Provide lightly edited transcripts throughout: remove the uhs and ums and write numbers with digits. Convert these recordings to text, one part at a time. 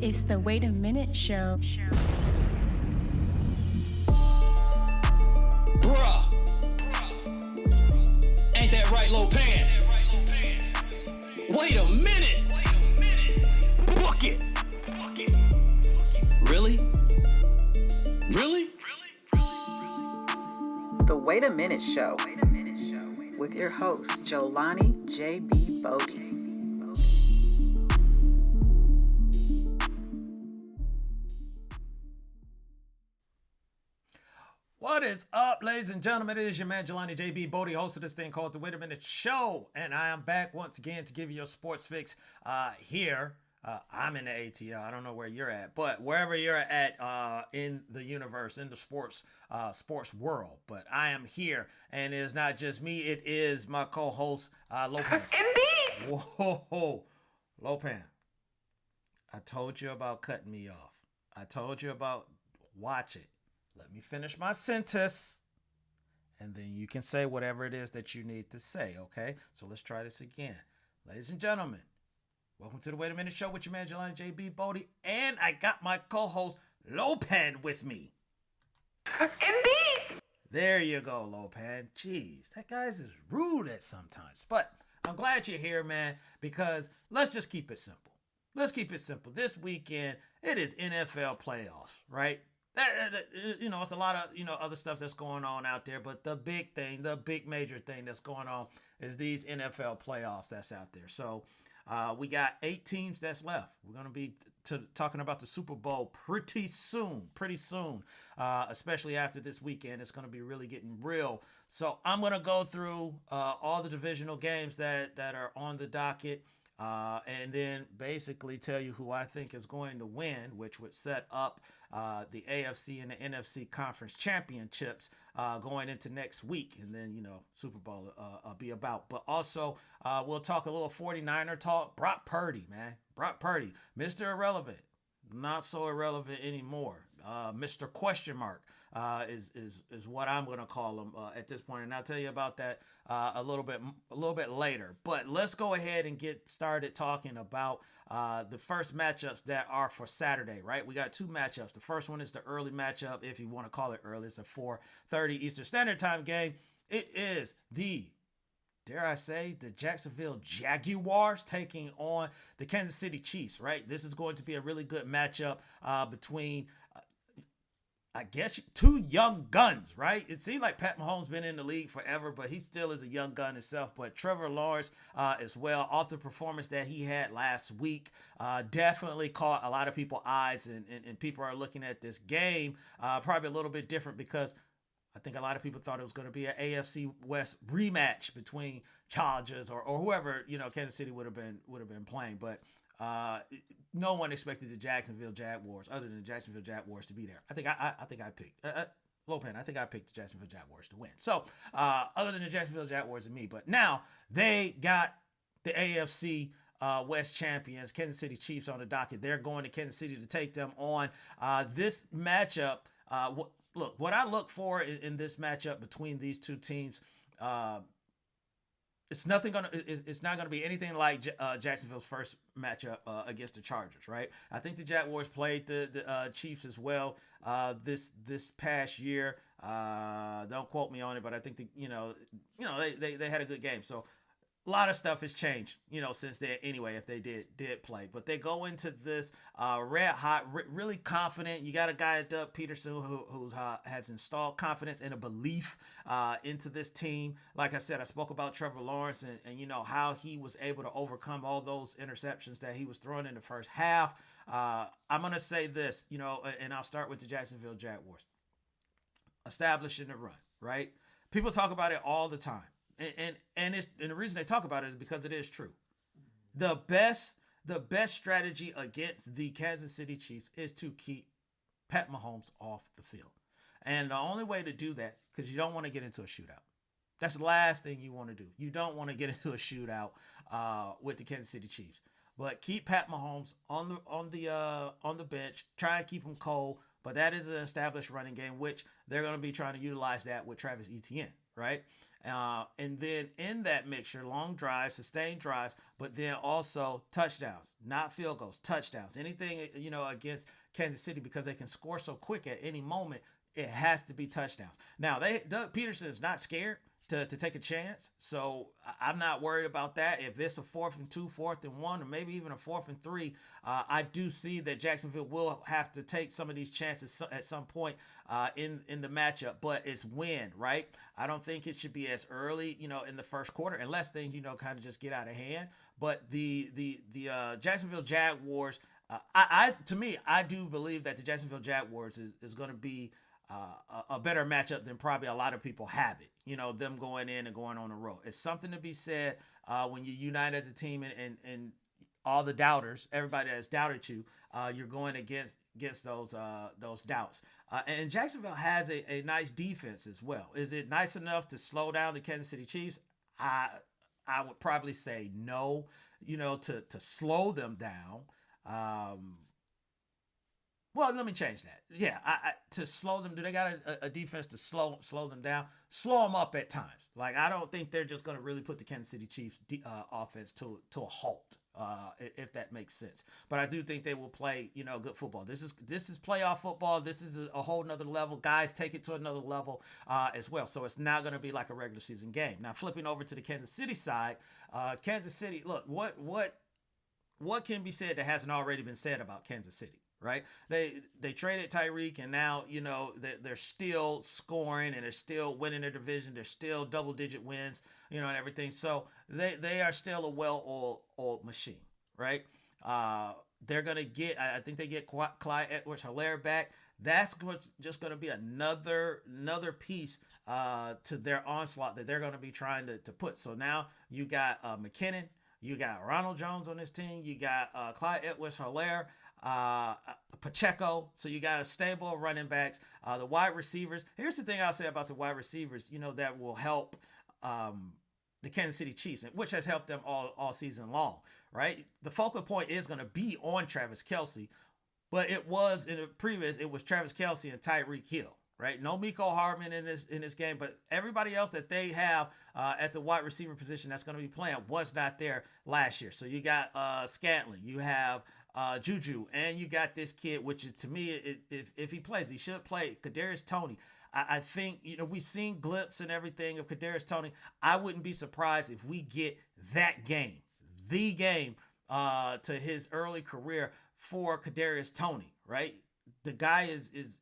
It's the Wait a Minute Show. Bruh. Ain't that right, Lopan? Wait a minute. Book it. Really? Really? The Wait a Minute Show with your host, Jolani J.B. Bodie. What is up, ladies and gentlemen? It is your man, Jolani J.B. Bodie, host of this thing called The Wait a Minute Show. And I am back once again to give you your sports fix here. I'm in the ATL. I don't know where you're at, but wherever you're at in the universe, in the sports world. But I am here, and it is not just me. It is my co-host, Lopan. Indeed. Whoa, Lopan. I told you about cutting me off. I told you about watch it. Let me finish my sentence, and then you can say whatever it is that you need to say, okay? So let's try this again. Ladies and gentlemen, welcome to the Wait a Minute Show with your man, Jelani J.B. Bodie, and I got my co-host, Lopan, with me. Indeed. There you go, Lopan. Jeez, that guy's is rude at sometimes. But I'm glad you're here, man, because let's just keep it simple. Let's keep it simple. This weekend, it is NFL playoffs, right? It's a lot of, other stuff that's going on out there, but the big thing, the big major thing that's going on is these NFL playoffs that's out there. So we got 8 teams that's left. We're going to be talking about the Super Bowl pretty soon, especially after this weekend. It's going to be really getting real. So I'm going to go through all the divisional games that are on the docket. And then basically tell you who I think is going to win, which would set up the AFC and the NFC conference championships going into next week. And then, Super Bowl be about. But also, we'll talk a little 49er talk. Brock Purdy, man. Brock Purdy, Mr. Irrelevant. Not so irrelevant anymore. Mr. Question Mark is what I'm going to call him at this point, and I'll tell you about that a little bit later. But let's go ahead and get started talking about the first matchups that are for Saturday. Right, we got 2 matchups. The first one is the early matchup, if you want to call it early. It's a 4:30 Eastern Standard Time game. It is dare I say, the Jacksonville Jaguars taking on the Kansas City Chiefs, right? This is going to be a really good matchup between, I guess, 2 young guns, right? It seems like Pat Mahomes been in the league forever, but he still is a young gun himself. But Trevor Lawrence as well, off the performance that he had last week, definitely caught a lot of people's eyes, and people are looking at this game probably a little bit different because I think a lot of people thought it was going to be an AFC West rematch between Chargers or whoever, Kansas City would have been playing. But no one expected the Jacksonville Jaguars, other than the Jacksonville Jaguars, to be there. I think I picked Lopan. I think I picked the Jacksonville Jaguars to win. So other than the Jacksonville Jaguars and me, but now they got the AFC West champions, Kansas City Chiefs, on the docket. They're going to Kansas City to take them on. This matchup. Look, what I look for in this matchup between these 2 teams, it's not going to be anything like Jacksonville's first matchup against the Chargers, right? I think the Jaguars played the Chiefs as well this past year. Don't quote me on it, but I think they had a good game. So a lot of stuff has changed, since then anyway, if they did play. But they go into this red hot, really confident. You got a guy, Doug Peterson, who has installed confidence and a belief into this team. Like I said, I spoke about Trevor Lawrence and how he was able to overcome all those interceptions that he was throwing in the first half. I'm going to say this, and I'll start with the Jacksonville Jaguars. Establishing the run, right? People talk about it all the time. And the reason they talk about it is because it is true. The best strategy against the Kansas City Chiefs is to keep Pat Mahomes off the field. And the only way to do that, because you don't want to get into a shootout. That's the last thing you want to do. You don't want to get into a shootout with the Kansas City Chiefs. But keep Pat Mahomes on the bench. Try and keep him cold. But that is an established running game, which they're going to be trying to utilize that with Travis Etienne, right? And then in that mixture, long drives, sustained drives, but then also touchdowns, not field goals, touchdowns. Anything, against Kansas City, because they can score so quick at any moment, it has to be touchdowns. Now, Doug Peterson is not scared to take a chance, so I'm not worried about that. If it's a 4th and 2, 4th and 1, or maybe even a 4th and 3, I do see that Jacksonville will have to take some of these chances at some point in the matchup, but it's when, right? I don't think it should be as early, in the first quarter, unless things, kind of just get out of hand. But the Jacksonville Jaguars, to me, I do believe that the Jacksonville Jaguars is going to be a better matchup than probably a lot of people have it. Them going in and going on the road. It's something to be said when you unite as a team and all the doubters, everybody that's doubted you, you're going against those doubts. And Jacksonville has a nice defense as well. Is it nice enough to slow down the Kansas City Chiefs? I would probably say no. To slow them down. Well, let me change that. Yeah, to slow them. Do they got a defense to slow them down? Slow them up at times. Like, I don't think they're just going to really put the Kansas City Chiefs offense to a halt, if that makes sense. But I do think they will play, good football. This is playoff football. This is a whole nother level. Guys take it to another level as well. So it's not going to be like a regular season game. Now, flipping over to the Kansas City side, Kansas City. Look, what can be said that hasn't already been said about Kansas City? Right? They traded Tyreek, and now, they're still scoring, and they're still winning their division. They're still double-digit wins, and everything. So they are still a well-oiled machine, right? They're going to get, I think they get Clyde Edwards-Helaire back. That's just going to be another piece to their onslaught that they're going to be trying to put. So now you got McKinnon, you got Ronald Jones on this team, you got Clyde Edwards-Helaire, Pacheco. So you got a stable of running backs. The wide receivers. Here's the thing I'll say about the wide receivers, that will help the Kansas City Chiefs, which has helped them all season long, right? The focal point is going to be on Travis Kelce, but it was Travis Kelce and Tyreek Hill. Right, no Mecole Hardman in this game, but everybody else that they have at the wide receiver position that's going to be playing was not there last year. So you got Scantling, you have Juju, and you got this kid, which is, to me, if he plays, he should play, Kadarius Toney. I think, we've seen glimpses and everything of Kadarius Toney. I wouldn't be surprised if we get that game, the game to his early career for Kadarius Toney. Right, the guy is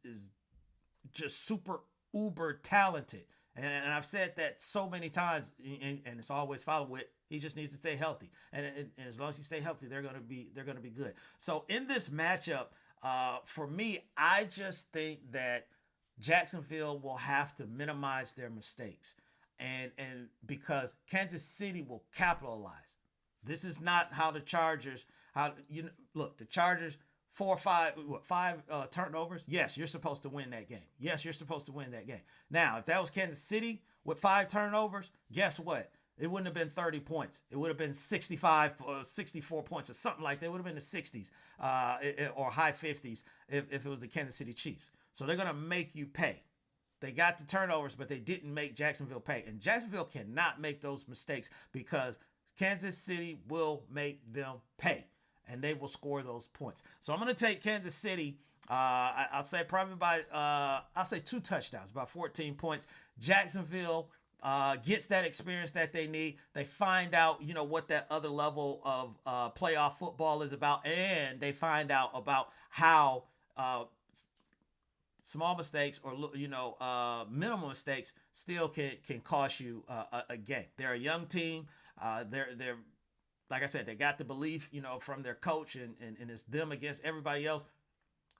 just super uber talented, and I've said that so many times, and it's always followed with, he just needs to stay healthy, and as long as he stay healthy, they're gonna be good. So in this matchup, for me, I just think that Jacksonville will have to minimize their mistakes, and because Kansas City will capitalize. This is not how the Chargers. Look, the Chargers. 4 or 5, five turnovers? Yes, you're supposed to win that game. Yes, you're supposed to win that game. Now, if that was Kansas City with 5 turnovers, guess what? It wouldn't have been 30 points. It would have been 65 or 64 points or something like that. It would have been the 60s or high 50s if it was the Kansas City Chiefs. So they're going to make you pay. They got the turnovers, but they didn't make Jacksonville pay. And Jacksonville cannot make those mistakes because Kansas City will make them pay. And they will score those points. So I'm going to take Kansas City. I'll say probably by, I'll say 2 touchdowns, about 14 points. Jacksonville gets that experience that they need. They find out, what that other level of playoff football is about. And they find out about how small mistakes or, minimal mistakes still can cost you a game. They're a young team. They're like I said, they got the belief, from their coach, and it's them against everybody else.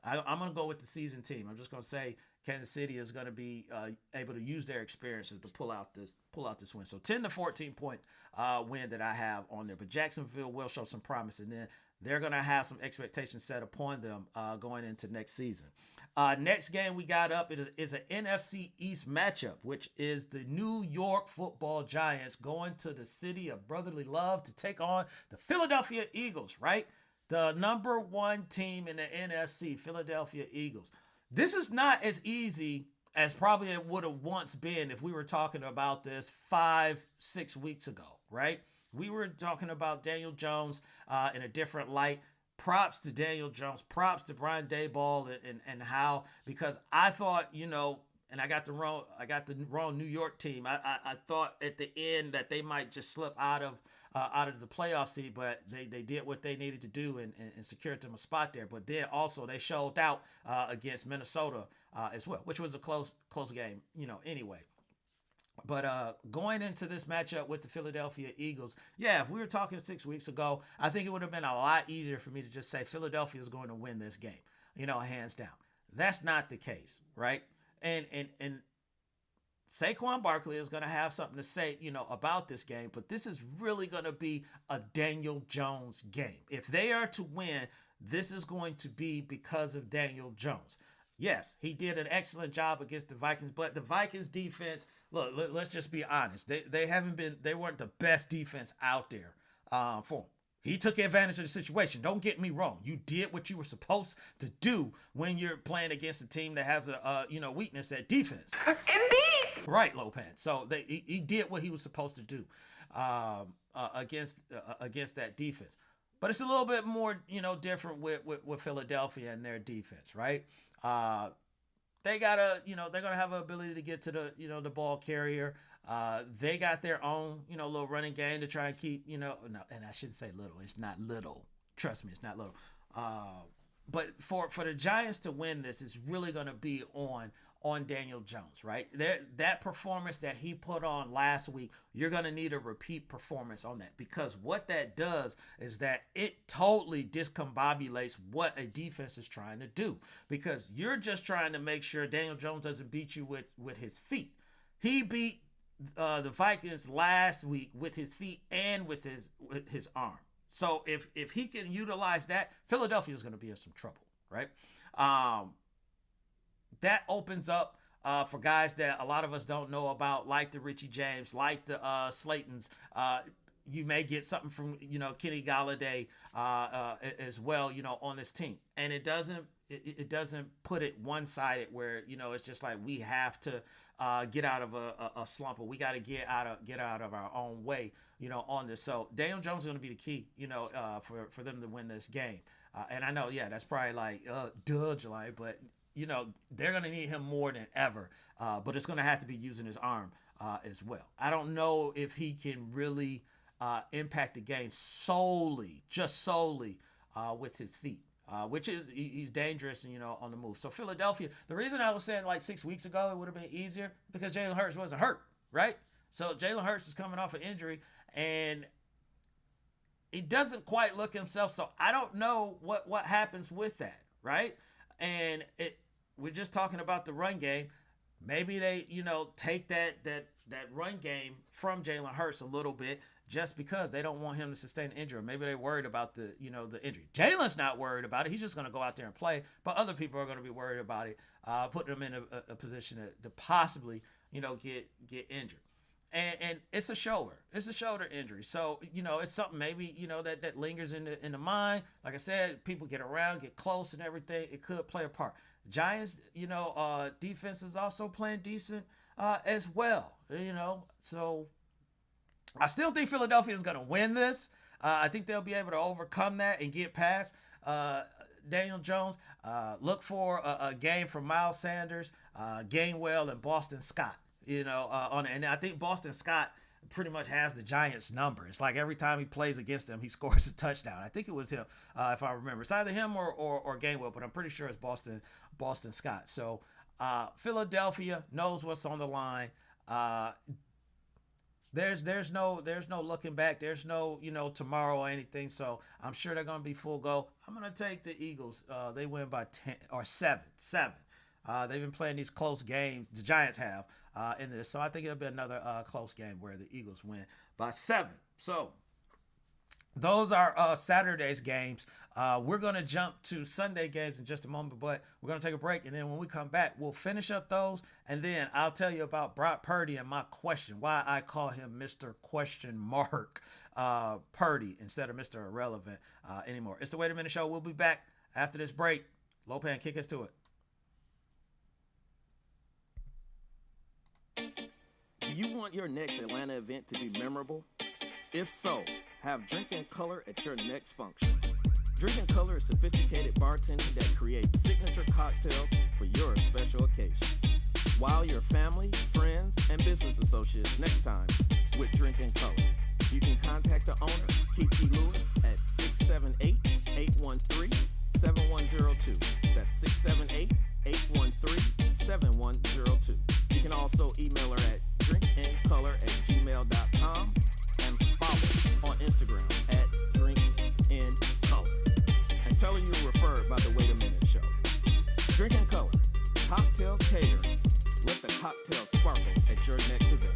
I'm going to go with the seasoned team. I'm just going to say Kansas City is going to be able to use their experiences to pull out this win. So 10 to 14 point win that I have on there. But Jacksonville will show some promise, and then they're going to have some expectations set upon them going into next season. Next game we got up is an NFC East matchup, which is the New York Football Giants going to the city of brotherly love to take on the Philadelphia Eagles, right? The number 1 team in the NFC, Philadelphia Eagles. This is not as easy as probably it would have once been if we were talking about this 5-6 weeks ago, right? We were talking about Daniel Jones in a different light. Props to Daniel Jones. Props to Brian Daboll and how, because I thought, and I got the wrong New York team. I thought at the end that they might just slip out of the playoff seed, but they did what they needed to do and secured them a spot there. But then also they showed out against Minnesota as well, which was a close game, anyway. But going into this matchup with the Philadelphia Eagles, if we were talking 6 weeks ago, I think it would have been a lot easier for me to just say Philadelphia is going to win this game, hands down. That's not the case, right? And Saquon Barkley is going to have something to say, about this game, but this is really going to be a Daniel Jones game. If they are to win, this is going to be because of Daniel Jones. Yes, he did an excellent job against the Vikings, but the Vikings defense, look, let's just be honest. They weren't the best defense out there for him. He took advantage of the situation. Don't get me wrong. You did what you were supposed to do when you're playing against a team that has a weakness at defense. Indeed. Right, Lopan. So he did what he was supposed to do against that defense. But it's a little bit more, different with Philadelphia and their defense, right? They gotta, they're gonna have an ability to get to the, the ball carrier. They got their own, little running game to try and keep, no, and I shouldn't say little. It's not little. Trust me, it's not little. But for the Giants to win this is really gonna be on Daniel Jones, right? That performance that he put on last week, you're going to need a repeat performance on that, because what that does is that it totally discombobulates what a defense is trying to do, because you're just trying to make sure Daniel Jones doesn't beat you with his feet. He beat the Vikings last week with his feet and with his arm. So if he can utilize that, Philadelphia is going to be in some trouble, right? That opens up for guys that a lot of us don't know about, like the Richie James, like the Slaytons. You may get something from, Kenny Galladay as well, on this team. And it doesn't put it one-sided where, it's just like we have to get out of a slump, or we got to get out of our own way, on this. So Daniel Jones is going to be the key, for them to win this game. And I know, that's probably like, duh, July, but they're going to need him more than ever, but it's going to have to be using his arm as well. I don't know if he can really impact the game solely with his feet, which is he's dangerous and, on the move. So Philadelphia, the reason I was saying like 6 weeks ago it would have been easier because Jalen Hurts wasn't hurt, right? So Jalen Hurts is coming off an injury and he doesn't quite look himself. So I don't know what happens with that, right? And we're just talking about the run game. Maybe they, take that run game from Jalen Hurts a little bit just because they don't want him to sustain an injury. Maybe they're worried about the injury. Jalen's not worried about it. He's just going to go out there and play. But other people are going to be worried about it, putting them in a position to possibly, get injured. And it's a shoulder. It's a shoulder injury. So, it's something maybe, that lingers in the mind. Like I said, people get around, get close and everything. It could play a part. Giants, defense is also playing decent as well, So I still think Philadelphia is going to win this. I think they'll be able to overcome that and get past Daniel Jones. Look for a game from Miles Sanders, Gainwell, and Boston Scott. And I think Boston Scott pretty much has the Giants' number. It's like every time he plays against them, he scores a touchdown. I think it was him, if I remember. It's either him or Gainwell, but I'm pretty sure it's Boston Scott. So Philadelphia knows what's on the line. There's no looking back. There's no tomorrow or anything. So I'm sure they're gonna be full go. I'm gonna take the Eagles. They win by 10 or 7. They've been playing these close games. The Giants have in this. So I think it'll be another close game where the Eagles win by 7. So those are Saturday's games. We're going to jump to Sunday games in just a moment, but we're going to take a break. And then when we come back, we'll finish up those. And then I'll tell you about Brock Purdy and my question, why I call him Mr. Question Mark Purdy instead of Mr. Irrelevant anymore. It's the Wait a Minute Show. We'll be back after this break. Lopan, kick us to it. Do you want your next Atlanta event to be memorable? If so, have Drink in Color at your next function. Drink in Color is sophisticated bartending that creates signature cocktails for your special occasion. Wow your family, friends, and business associates next time with Drink in Color. You can contact the owner, Kiki Lewis, at 678-813-7102. That's 678-813-7102. You can also email her at drinkincolor@gmail.com and follow on Instagram at drinkincolor. And tell her you were referred by the Wait a Minute Show. Drink in Color, cocktail catering. Let the cocktail sparkle at your next event.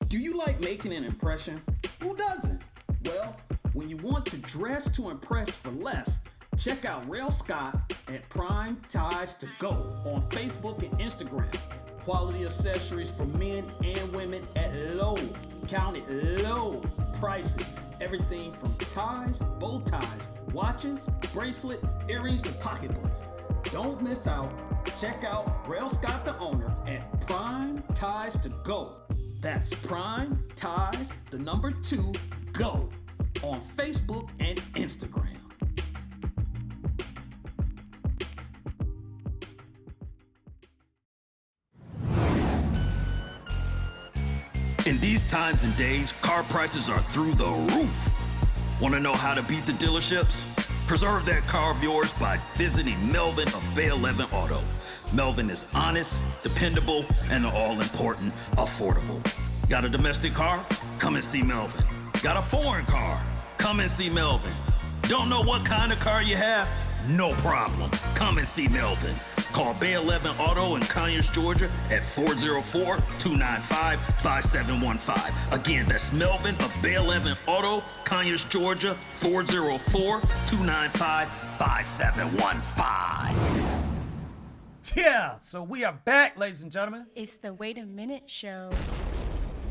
Do you like making an impression? Who doesn't? Well, when you want to dress to impress for less, check out Rail Scott at Prime Ties to Go on Facebook and Instagram. Quality accessories for men and women at low, counted low prices. Everything from ties, bow ties, watches, bracelet, earrings to pocketbooks. Don't miss out. Check out Rail Scott, the owner, at Prime Ties to Go. That's Prime Ties, the number 2, Go, on Facebook and Instagram. In these times and days, car prices are through the roof. Want to know how to beat the dealerships? Preserve that car of yours by visiting Melvin of Bay 11 Auto. Melvin is honest, dependable, and all-important affordable. Got a domestic car? Come and see Melvin. Got a foreign car? Come and see Melvin. Don't know what kind of car you have? No problem. Come and see Melvin. Call Bay 11 Auto in Conyers, Georgia at 404-295-5715. Again, that's Melvin of Bay 11 Auto, Conyers, Georgia, 404-295-5715. Yeah, so we are back, ladies and gentlemen. It's the Wait a Minute Show.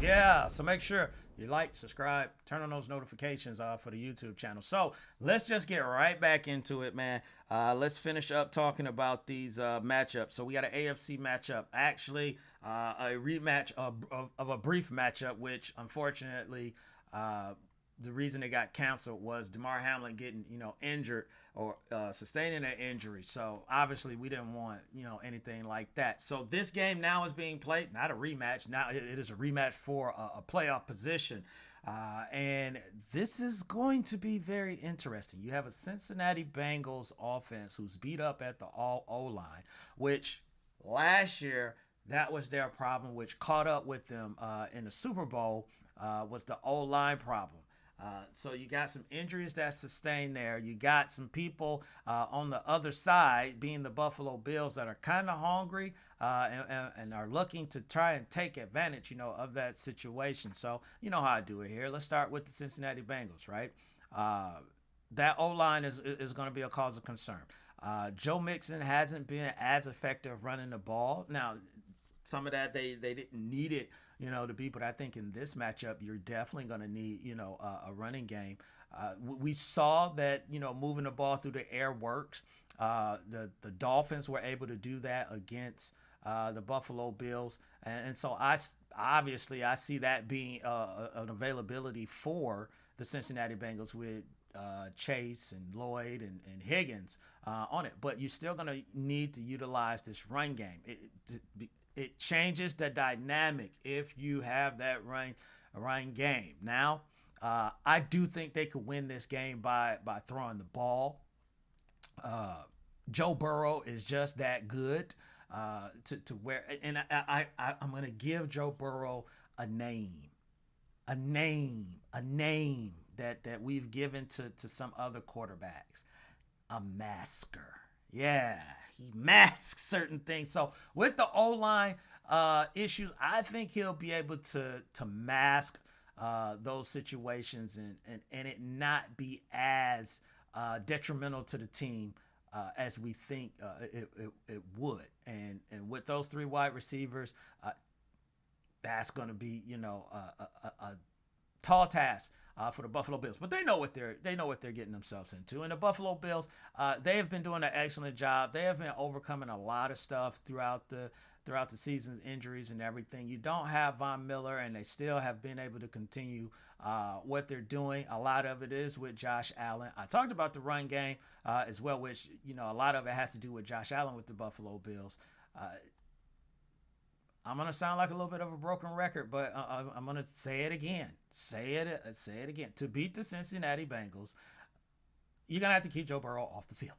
Yeah, so make sure you like, subscribe, turn on those notifications for the YouTube channel. So let's just get right back into it, man. Let's finish up talking about these matchups. So we got an AFC matchup, actually a rematch of a brief matchup, which unfortunately the reason it got canceled was Damar Hamlin getting, injured or sustaining an injury. So obviously we didn't want, anything like that. So this game now is being played, not a rematch. Now it is a rematch for a playoff position. And this is going to be very interesting. You have a Cincinnati Bengals offense who's beat up at the all O-line, which last year that was their problem, which caught up with them in the Super Bowl was the O-line problem. So you got some injuries that sustained there. You got some people on the other side, being the Buffalo Bills, that are kind of hungry and are looking to try and take advantage, of that situation. So you know how I do it here. Let's start with the Cincinnati Bengals, right? That O-line is going to be a cause of concern. Joe Mixon hasn't been as effective running the ball. Now, some of that they didn't need it, to be, but I think in this matchup, you're definitely going to need, a running game. We saw that, moving the ball through the air works. The Dolphins were able to do that against the Buffalo Bills. And so I see that being an availability for the Cincinnati Bengals with Chase and Lloyd and Higgins on it. But you're still going to need to utilize this run game. It changes the dynamic if you have that run game. Now, I do think they could win this game by throwing the ball. Joe Burrow is just that good to where, and I'm going to give Joe Burrow a name that we've given to some other quarterbacks, a masker. Yeah, he masks certain things. So with the O-line issues, I think he'll be able to mask those situations and it not be as detrimental to the team as we think it would. And with those three wide receivers, that's going to be, a tall task for the Buffalo Bills, but they know what they're getting themselves into. And the Buffalo Bills, they have been doing an excellent job. They have been overcoming a lot of stuff throughout the season's injuries and everything. You don't have Von Miller, and they still have been able to continue what they're doing. A lot of it is with Josh Allen. I talked about the run game as well, which, a lot of it has to do with Josh Allen with the Buffalo Bills. I'm going to sound like a little bit of a broken record, but I'm going to say it again. Say it again. To beat the Cincinnati Bengals, you're going to have to keep Joe Burrow off the field.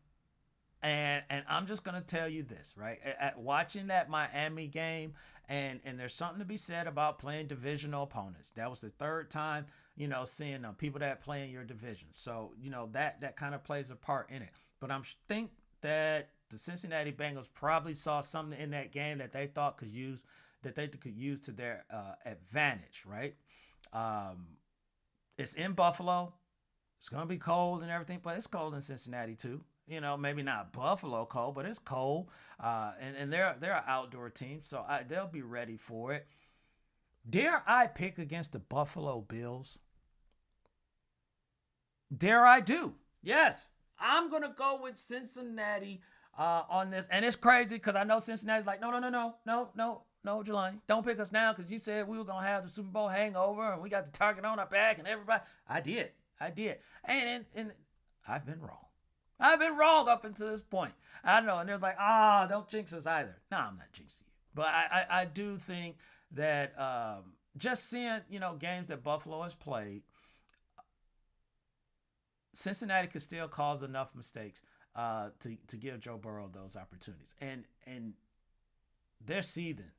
And I'm just going to tell you this, right? At watching that Miami game, and there's something to be said about playing divisional opponents. That was the third time, seeing people that play in your division. So, that kind of plays a part in it. But I think that the Cincinnati Bengals probably saw something in that game that they thought could use to their advantage, right? It's in Buffalo. It's going to be cold and everything, but it's cold in Cincinnati too. Maybe not Buffalo cold, but it's cold. And they're an outdoor team, so they'll be ready for it. Dare I pick against the Buffalo Bills? Dare I do? Yes. I'm going to go with Cincinnati on this. And it's crazy because I know Cincinnati's like, no, Jelani, don't pick us now because you said we were going to have the Super Bowl hangover and we got the target on our back and everybody. I did. And I've been wrong. I've been wrong up until this point. I know. And they're like, don't jinx us either. No, I'm not jinxing you. But I do think that just seeing, games that Buffalo has played, Cincinnati could still cause enough mistakes to give Joe Burrow those opportunities. And they're seething,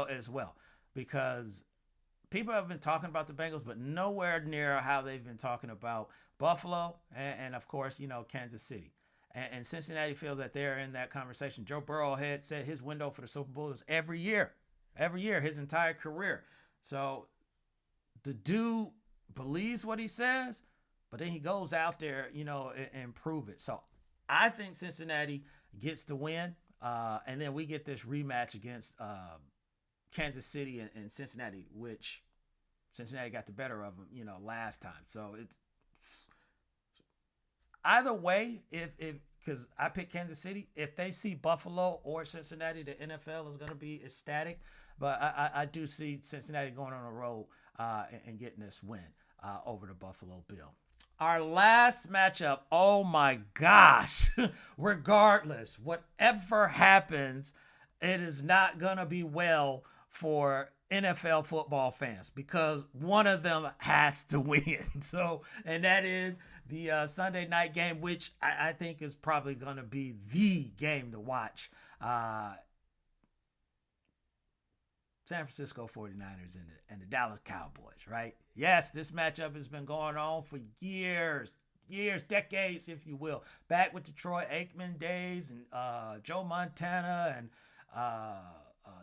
as well, because people have been talking about the Bengals, but nowhere near how they've been talking about Buffalo and of course, Kansas City. And Cincinnati feels that they're in that conversation. Joe Burrow had said his window for the Super Bowl is every year, his entire career. So the dude believes what he says, but then he goes out there, and prove it. So I think Cincinnati gets the win. And then we get this rematch against Kansas City and Cincinnati, which Cincinnati got the better of them, last time. So it's either way, if because I picked Kansas City, if they see Buffalo or Cincinnati, the NFL is going to be ecstatic. But I do see Cincinnati going on a road and getting this win over the Buffalo Bill. Our last matchup, oh my gosh, regardless, whatever happens, it is not going to be well for NFL football fans because one of them has to win. So, and that is the Sunday night game, which I think is probably going to be the game to watch. San Francisco 49ers and the Dallas Cowboys, right? Yes, this matchup has been going on for years, decades, if you will. Back with the Troy Aikman days and Joe Montana and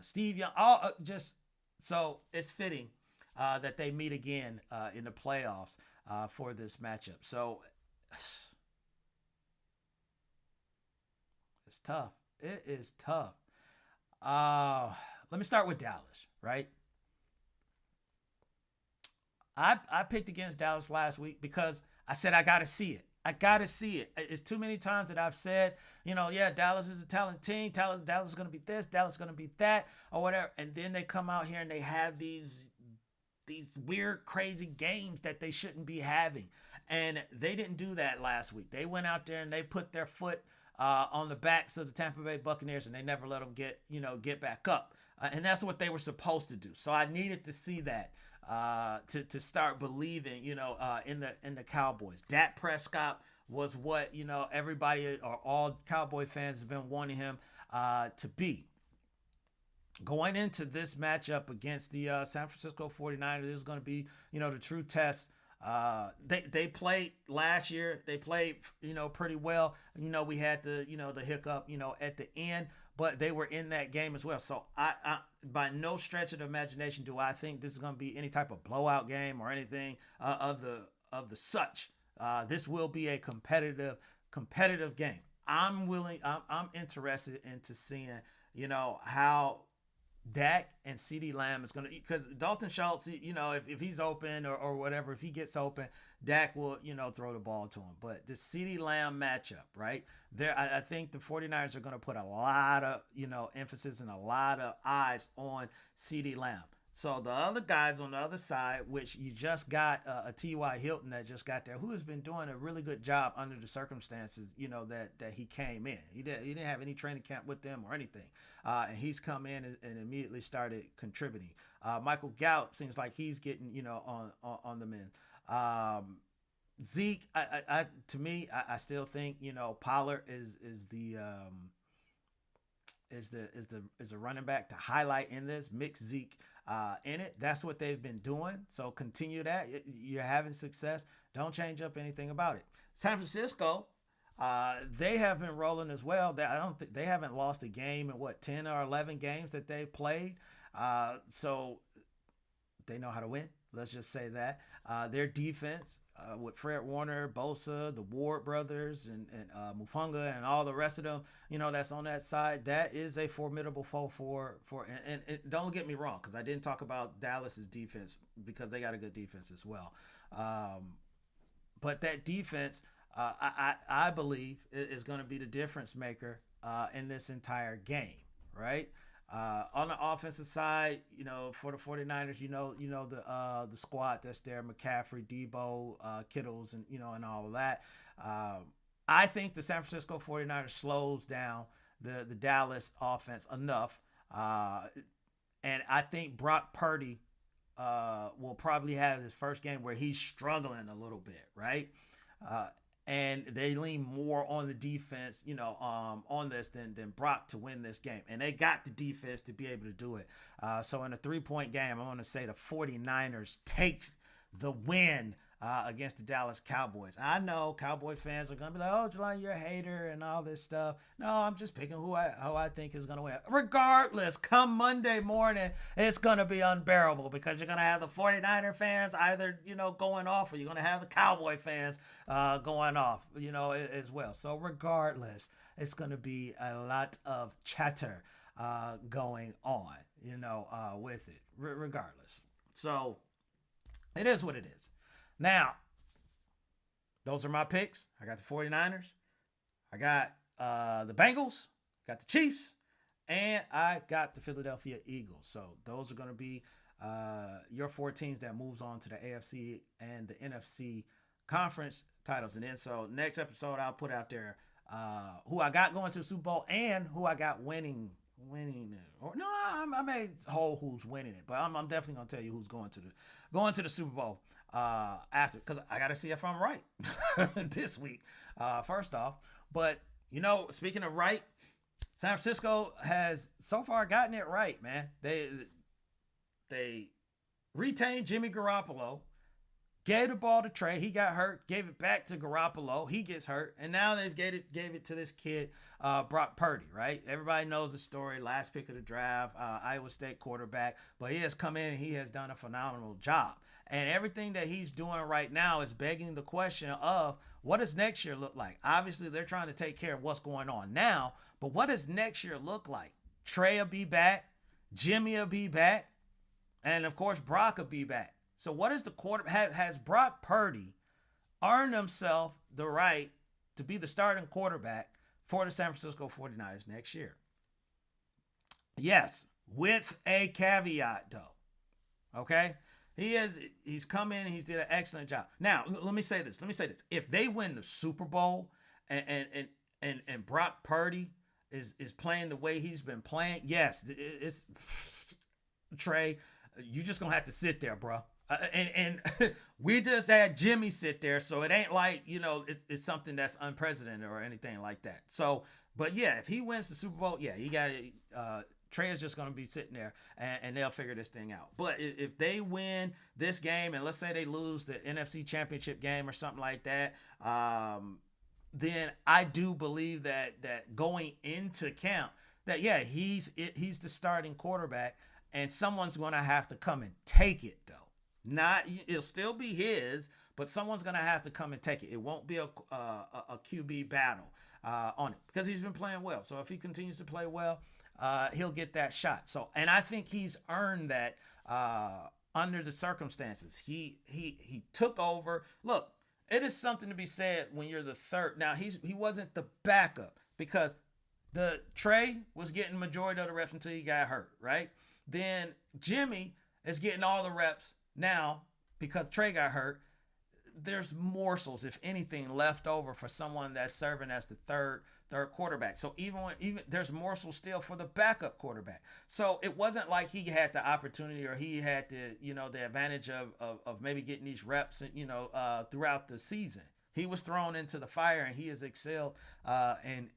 Steve Young. So it's fitting that they meet again in the playoffs for this matchup. So it's tough. It is tough. Let me start with Dallas, right? I picked against Dallas last week because I said I got to see it. It's too many times that I've said, Dallas is a talented team. Dallas is going to be this. Dallas is going to be that or whatever. And then they come out here and they have these weird, crazy games that they shouldn't be having. And they didn't do that last week. They went out there and they put their foot on the backs of the Tampa Bay Buccaneers, and they never let them get back up. And that's what they were supposed to do. So I needed to see that to start believing, in the Cowboys. Dak Prescott was what, everybody or all Cowboy fans have been wanting him to be. Going into this matchup against the San Francisco 49ers, this is going to be, the true test. They played last year. They played, pretty well. We had the hiccup, at the end, but they were in that game as well. So I by no stretch of the imagination do I think this is going to be any type of blowout game or anything of the such. This will be a competitive game. I'm interested into seeing, how Dak and CeeDee Lamb is going to, because Dalton Schultz, if he's open or whatever, if he gets open, Dak will, throw the ball to him. But the CeeDee Lamb matchup, right there, I think the 49ers are going to put a lot of, emphasis and a lot of eyes on CeeDee Lamb. So the other guys on the other side, which you just got a T.Y. Hilton that just got there, who has been doing a really good job under the circumstances, that he came in. He didn't have any training camp with them or anything. And he's come in and immediately started contributing. Michael Gallup seems like he's getting, on the mend. Zeke, to me, I still think, Pollard is the running back to highlight in this. Mix Zeke in it. That's what they've been doing. So continue that. You're having success. Don't change up anything about it. San Francisco, they have been rolling as well. I don't think they haven't lost a game in 10 or 11 games that they've played. So they know how to win. Let's just say that. Their defense, with Fred Warner, Bosa, the Ward brothers, and Mufunga, and all the rest of them, that's on that side. That is a formidable foe and don't get me wrong, because I didn't talk about Dallas's defense, because they got a good defense as well. But that defense, I believe, is going to be the difference maker in this entire game, right? On the offensive side, for the 49ers, the squad that's there, McCaffrey, Debo, Kittles, and, and all of that. I think the San Francisco 49ers slows down the Dallas offense enough. And I think Brock Purdy will probably have his first game where he's struggling a little bit, right? And they lean more on the defense, on this than Brock to win this game. And they got the defense to be able to do it. So in a 3-point game, I'm going to say the 49ers take the win against the Dallas Cowboys. I know Cowboy fans are going to be like, oh, Jelani, you're a hater and all this stuff. No, I'm just picking who I think is going to win. Regardless, come Monday morning, it's going to be unbearable, because you're going to have the 49er fans either, going off, or you're going to have the Cowboy fans going off, as well. So regardless, it's going to be a lot of chatter going on, with it, regardless. So it is what it is. Now, those are my picks. I got the 49ers. I got the Bengals. Got the Chiefs. And I got the Philadelphia Eagles. So those are going to be your 4 teams that moves on to the AFC and the NFC conference titles. And then so next episode, I'll put out there who I got going to the Super Bowl and who I got winning. Or no, I may hold who's winning it, but I'm definitely going to tell you who's going to the Super Bowl. After, because I got to see if I'm right this week, first off. But, speaking of right, San Francisco has so far gotten it right, man. They retained Jimmy Garoppolo, gave the ball to Trey. He got hurt, gave it back to Garoppolo. He gets hurt. And now they've gave it to this kid, Brock Purdy, right? Everybody knows the story. Last pick of the draft, Iowa State quarterback. But he has come in and he has done a phenomenal job. And everything that he's doing right now is begging the question of, what does next year look like? Obviously, they're trying to take care of what's going on now. But what does next year look like? Trey will be back. Jimmy will be back. And, of course, Brock will be back. So what is the has Brock Purdy earned himself the right to be the starting quarterback for the San Francisco 49ers next year? Yes, with a caveat, though. Okay? He's come in and he's did an excellent job. Now, let me say this. If they win the Super Bowl and Brock Purdy is playing the way he's been playing, yes, it's Trey, you just going to have to sit there, bro. And we just had Jimmy sit there, so it ain't like, it's something that's unprecedented or anything like that. So, but yeah, if he wins the Super Bowl, yeah, he got it. Trey is just going to be sitting there, and they'll figure this thing out. But if they win this game, and let's say they lose the NFC Championship game or something like that, then I do believe that going into camp, that yeah, he's the starting quarterback, and someone's going to have to come and take it though. It'll still be his, but someone's going to have to come and take it. It won't be a QB battle on it, because he's been playing well. So if he continues to play well, he'll get that shot. So, and I think he's earned that under the circumstances. He took over. Look, it is something to be said when you're the third. Now, he wasn't the backup because the Trey was getting majority of the reps until he got hurt, right? Then Jimmy is getting all the reps now because Trey got hurt. There's morsels, if anything, left over for someone that's serving as the third quarterback. So even there's morsels still for the backup quarterback. So it wasn't like he had the opportunity or he had the advantage of maybe getting these reps, throughout the season. He was thrown into the fire and he has excelled and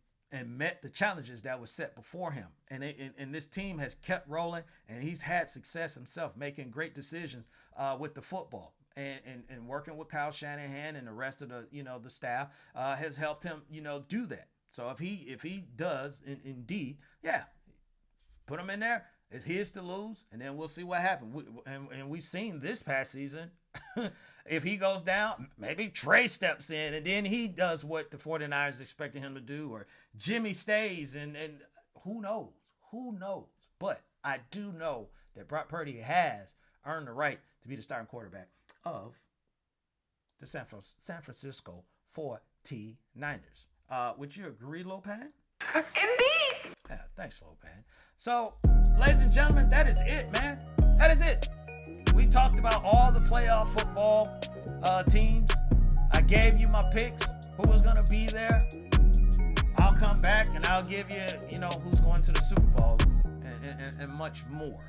met the challenges that was set before him. And this team has kept rolling, and he's had success himself, making great decisions with the football. And working with Kyle Shanahan and the rest of the staff has helped him, do that. So if he does indeed, put him in there. It's his to lose, and then we'll see what happens. And we've seen this past season, if he goes down, maybe Trey steps in, and then he does what the 49ers expected him to do, or Jimmy stays, and who knows? Who knows? But I do know that Brock Purdy has earned the right to be the starting quarterback of the San Francisco 49ers. Would you agree, Lopan? Indeed. Yeah, thanks, Lopan. So, ladies and gentlemen, that is it, man. That is it. We talked about all the playoff football teams. I gave you my picks, who was going to be there. I'll come back and I'll give you, who's going to the Super Bowl and much more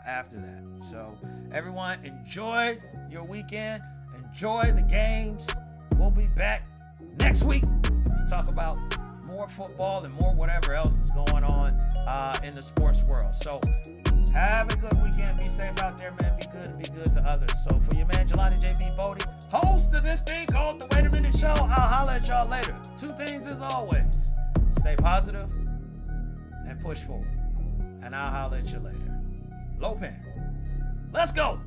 after that. So, everyone, enjoy your weekend. Enjoy the games. We'll be back next week to talk about more football and more whatever else is going on in the sports world. So have a good weekend. Be safe out there, man. Be good and be good to others. So for your man, Jelani JB Bodie, host of this thing called The Wait a Minute Show, I'll holler at y'all later. Two things as always. Stay positive and push forward. And I'll holler at you later. Lopan, let's go.